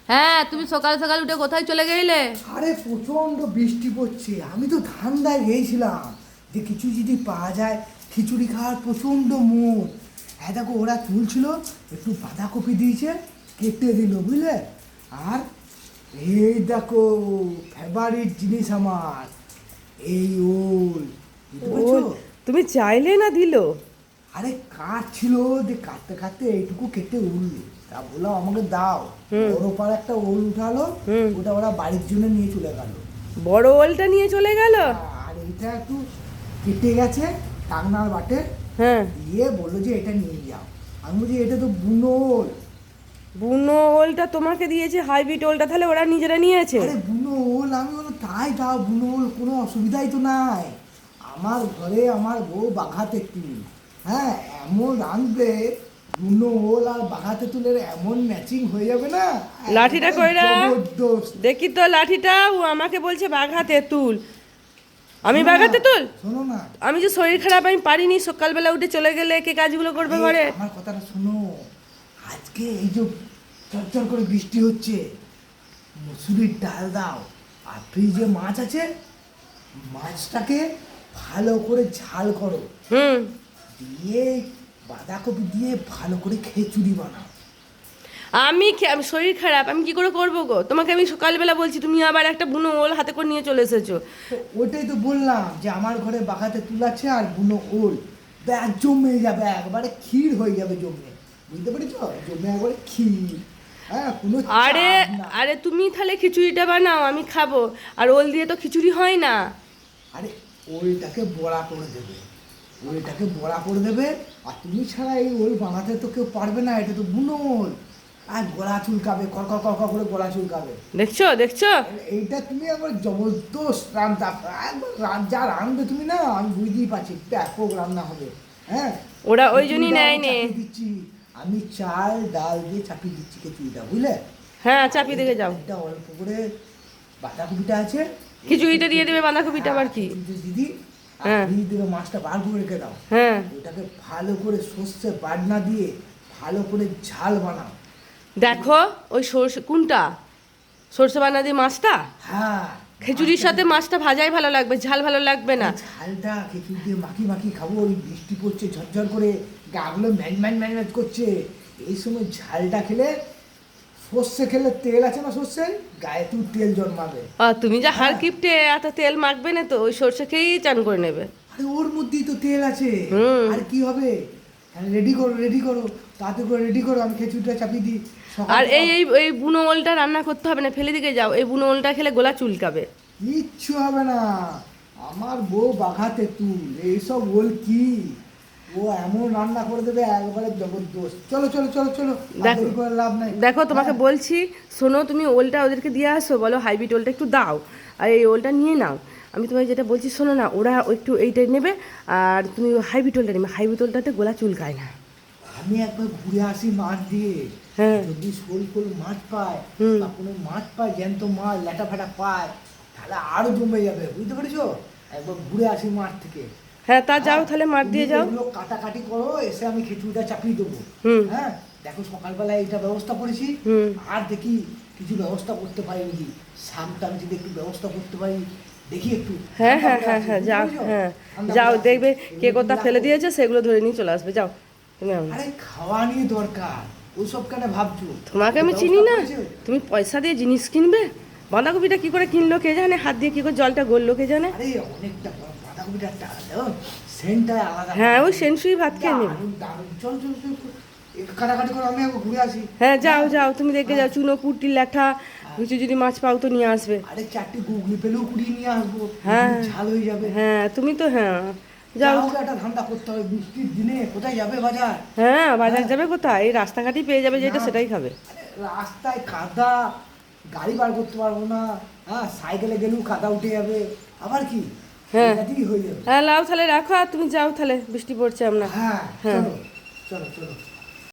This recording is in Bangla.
হ্যাঁ, তুমি সকাল সকাল উঠে কোথায় চলে গেলে? আরে প্রচন্ড বৃষ্টি পড়ছে, আমি তো ধান্দায় গিয়েছিলাম যে কিছু যদি পাওয়া যায়, খিচুড়ি খাওয়ার প্রচন্ড মন। হ্যাঁ দেখো, ওরা তুলছিল, একটু বাঁধাকপি দিয়েছে, কেটে দিল বুঝলে। আর এই দেখো ফেভারিট জিনিস আমার, এই ওল, বুঝতে পারছো? ওল তুমি চাইলে না দিল? আরে কাটছিল, যে কাটতে কাটতে এইটুকু কেটে উঠলো, তা বললাম আমাকে দাও। বড় পার একটা ওল উঠালো, ওটা ওরা বাড়ির জন্য নিয়ে চলে গেল। বড় ওলটা নিয়ে চলে গেল? আর এটা একটু কেটে গেছে টাংনার বাটে, হ্যাঁ। দিয়ে বললো যে এটা নিয়ে যাও। আমি বলছি এটা তো বুনো ওল। বুনো ওলটা তোমাকে দিয়েছে, হাইব্রিড ওলটা তাহলে ওরা নিজেরা নিয়েছে? আরে বুনো ওল, আমি বললাম তাই দাও, বুনো ওল কোনো অসুবিধাই তো নাই। আমার ঘরে আমার বউ বাঘাতে তুল, হ্যাঁ এমন রাঁধবে, বুনো ওল আর বাঘাতে তুলের এমন ম্যাচিং হয়ে যাবে না। লাঠিটা একদম কইরা জবরদস্ত। দেখি তো লাঠিটা। ও আমাকে বলছে বাঘাতে তুল, আমি বাঘাতে তুল? শোনো না, আমি যে শরীর খারাপ, আমি পারিনি, সকালবেলা উঠে চলে গেলে কে কাজগুলো করবে ঘরে? আমার কথাটা শোনো, আজকে এই যে চরচর করে বৃষ্টি হচ্ছে, মুসুরির ডাল দাও, আর ফ্রিজে মাছ আছে, মাছটাকে ভালো করে ঝাল করো, হুম। দিয়ে বাঁধাকপি দিয়ে ভালো করে খিচুড়ি বানাও। আমি শরীর খারাপ, আমি কি করে করবো গো? তোমাকে আমি সকালবেলা বলছি, তুমি আবার একটা বুনো ওল হাতে করে নিয়ে চলে এসেছো। তো ওটাই তো বললাম যে আমার ঘরে বাঘাতে তুলাচ্ছে আর বুনো ওল, ব্যাগ জমে যাবে, একবারে ক্ষীর হয়ে যাবে জমে, বুঝতে পেরেছ? জমে একবারে ক্ষীর, হ্যাঁ কোনো আরে চাপ না। আরে তুমি তাহলে খিচুড়িটা বানাও, আমি খাবো। আর ওল দিয়ে তো খিচুড়ি হয় না। আরে ওইটাকে বড়া করে দেবে, ওইটাকে বড়া করে দেবে, আর তুমি ছাড়া এই ওল বানাতে তো কেউ পারবে না, এটা তো বুনো ওল, আর গলা চুলকাবে, কড়কড় কড়কড় করে গলা চুলকাবে। দেখছো দেখছো? এইটা তুমি একবার জবরদস্ত রান্না, একবার যা রাঁধবে তুমি না, আমি বুঝতেই পারছি ব্যাপক রান্না হবে। হ্যাঁ, ওরা ওই জন্যই খিচুড়িটা নেয় আমি নে। চাপিয়ে দিচ্ছি, আমি চাল ডাল দিয়ে চাপিয়ে দিচ্ছি খিচুড়িটা, বুঝলে? হ্যাঁ, চাপিয়ে দেখে যাও। এটা অল্প করে বাঁধাকপিটা আছে, খিচুড়িটা দিয়ে দেবে, বাঁধাকপিটা আবার কি? দিদি, হ্যাঁ। দিদি দেবে, মাছটা বার করে রেখে দাও। হ্যাঁ। ওটাকে ভালো করে সর্ষে বাটনা দিয়ে ভালো করে ঝাল বানাও। দেখো ওই সরষে কোনটা, সরষে বানা দিয়ে মাছটা? হ্যাঁ, খিচুড়ির সাথে মাছটা ভাজাই ভালো লাগবে, ঝাল ভালো লাগবে না। ঝালটা খিচুড়ি দিয়ে মাখি মাখি খাবো, ওই বৃষ্টি পড়ছে ঝরঝর করে, গাগুলো ম্যাজ ম্যাজ ম্যাজ ম্যাজ করছে, এই সময় ঝালটা খেলে, সর্ষে খেলে তেল আছে না সর্ষে, গায়ে তুই তেল জন্মাবে। তুমি যা হাড় কিপটে, এত তেল মাখবে না তো, ওই সরষে খেয়েই চান করে নেবে। আরে ওর মধ্যেই তো তেল আছে, হুম। আর কি হবে? রেডি করো রেডি করো, তাতে করে রেডি করো, আমি খিচুড়িটা চাপিয়ে দিই। আর এই এই এই বুনো ওলটা রান্না করতে হবে না, ফেলে দিকে যাও। এই বুনো ওলটা খেলে গোলা চুলকাবে। কিচ্ছু হবে না, আমার বউ বাঘাতে তুল, এইসব ওল কি, ও এমন রান্না করে দেবে একবারে জবরদস্ত। চলো চলো চলো চলো, আর দেখো দেরি করে লাভ নাই। দেখো, তোমাকে হ্যাঁ। বলছি, শোনো, তুমি ওলটা ওদেরকে দিয়ে আসো, বলো হাইব্রিড ওলটা একটু দাও, আর এই ওলটা নিয়ে নাও। আমি তোমায় যেটা বলছি শোনো না, ওরা একটু এইটাই নেবে, আর তুমি হাইব্রিড ওলটা নেবে। হাইব্রিড ওলটাতে গোলা চুলকায় না। আমি একবার ঘুরে আসি মাছ দিয়ে, হ্যাঁ। যদি শোল ফোল মাছ পায়, হুম। বা কোনো মাছ পায়, জ্যান্ত মাছ ল্যাটা ফাটা পায়, তাহলে আরো জমে যাবে, বুঝতে পেরেছো? একবার ঘুরে আসি মাঠ থেকে। হ্যাঁ, তা যাও তাহলে, মাঠ দিয়ে যাও। এগুলো কাটাকাটি করো, এসে আমি খিচুড়িটা চাপিয়ে দেবো। হুম। হ্যাঁ, দেখো সকালবেলায় এইটা ব্যবস্থা করেছি, হুম। আর দেখি কিছু ব্যবস্থা করতে পারি নাকি, শাকটা আমি যদি একটু ব্যবস্থা করতে পারি, দেখি একটু। হ্যাঁ ঠান্ডা হ্যাঁ পড়ে হ্যাঁ আছে, হ্যাঁ, বুঝতে যাও। পেরেছো? হ্যাঁ, ঠান্ডা যাও, পড়ে আছে। দেখবে কে এগুলো কোথা তুমি ফেলে রাখো। দিয়েছে, সেগুলো ধরে নিয়ে চলে আসবে। যাও তুমি। আরে খাওয়া নিয়ে দরকার, ওইসব কেন ভাবছো? তোমাকে আমি ব্যবস্থা চিনি না, করেছো? তুমি পয়সা দিয়ে জিনিস কিনবে। বাঁধাকপিটা কি করে কিনলো কে জানে, হাত দিয়ে কি করে জলটা গললো কে জানে। আরে অনেকটা বড় বাঁধাকপিটা আলাদা, সেন্টটা আলাদা। হ্যাঁ, ওই সেনসুই ভাত খেয়ে নেবে। দারুণ দারুণ, চল চল চল চল। একটু কাটাকাটি করে আমি একবার ঘুরে আসি। হ্যাঁ, যাও যাও, তুমি দেখে যাও, চুনো পুটি ল্যাঠা কিছু যদি মাছ পাও তো নিয়ে আসবে। আরে চারটি গুগলি পেলেও কুড়িয়ে নিয়ে আসবো, হ্যাঁ। ঝাল হয়ে যাবে। হ্যাঁ, তুমি তো হ্যাঁ, যাও। যাও, একটা ধান্দা করতে হবে, বৃষ্টির দিনে কোথায় যাবে বাজার? হ্যাঁ, বাজার যাবে কোথায়? এই রাস্তাঘাটেই পেয়ে যাবে, যেটা না, সেটাই খাবে। আরে রাস্তায় কাদা, গাড়ি বার করতে পারবো না, হ্যাঁ সাইকেলে গেলেও কাদা উঠে যাবে, আবার কি হ্যাঁ। এটাতেই হয়ে যাবে। হ্যাঁ, লাও তাহলে রাখো, আর তুমি যাও তাহলে, বৃষ্টি পড়ছে আমরা। হ্যাঁ, হ্যাঁ। চলো চলো চলো।